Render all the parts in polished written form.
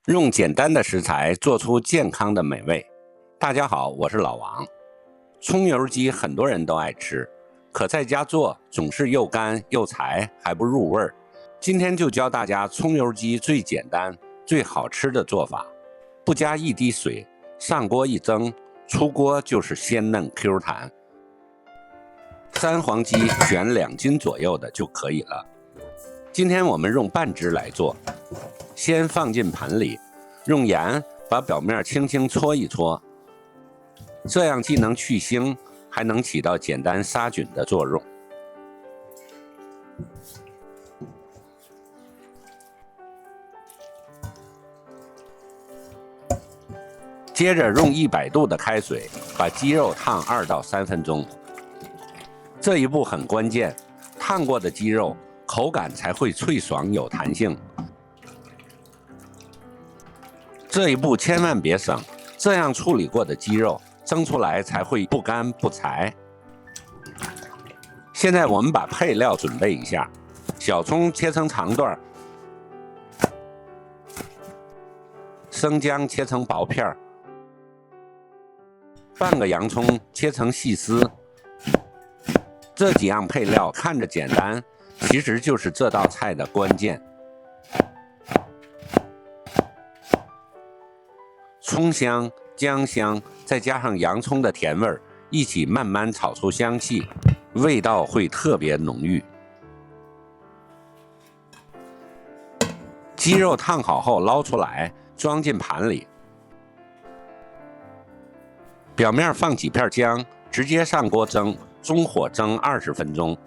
用简单的食材做出健康的美味。大家好，我是老王。葱油鸡很多人都爱吃，可在家做总是又干又柴，还不入味儿。今天就教大家葱油鸡最简单、最好吃的做法，不加一滴水，上锅一蒸，出锅就是鲜嫩 Q 弹。三黄鸡选2斤左右的就可以了。今天我们用半只来做，先放进盆里，用盐把表面轻轻搓一搓，这样既能去腥，还能起到简单杀菌的作用。接着用100度的开水把鸡肉烫2到3分钟。这一步很关键，烫过的鸡肉口感才会脆爽有弹性。这一步千万别省，这样处理过的鸡肉蒸出来才会不干不柴。现在我们把配料准备一下，小葱切成长段，生姜切成薄片，半个洋葱切成细丝。这几样配料看着简单，其实就是这道菜的关键。葱香、姜香，再加上洋葱的甜味，一起慢慢炒出香气，味道会特别浓郁。鸡肉烫好后捞出来，装进盘里，表面放几片姜，直接上锅蒸，中火蒸20分钟。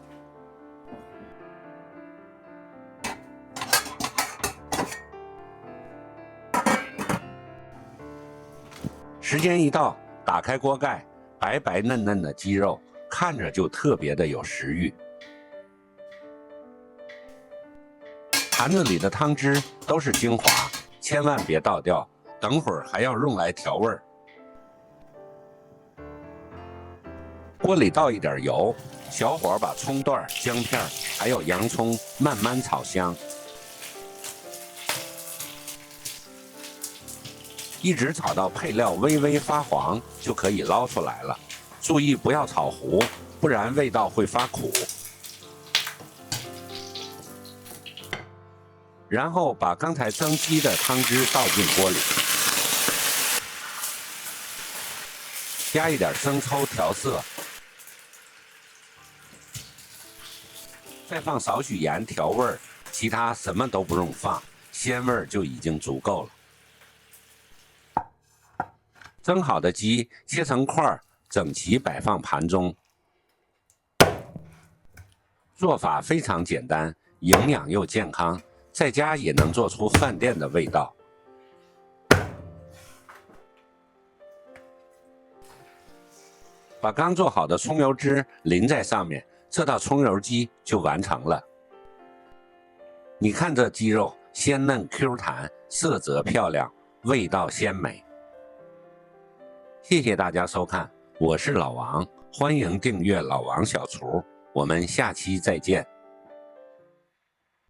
时间一到，打开锅盖，白白嫩嫩的鸡肉看着就特别的有食欲。盘子里的汤汁都是精华，千万别倒掉，等会儿还要用来调味儿。锅里倒一点油，小火把葱段、姜片还有洋葱慢慢炒香，一直炒到配料微微发黄就可以捞出来了。注意不要炒糊，不然味道会发苦。然后把刚才蒸鸡的汤汁倒进锅里，加一点生抽调色，再放少许盐调味儿，其他什么都不用放，鲜味就已经足够了。蒸好的鸡切成块，整齐摆放盘中。做法非常简单，营养又健康，在家也能做出饭店的味道。把刚做好的葱油汁淋在上面，这道葱油鸡就完成了。你看这鸡肉鲜嫩 Q 弹，色泽漂亮，味道鲜美。谢谢大家收看，我是老王，欢迎订阅老王小厨，我们下期再见。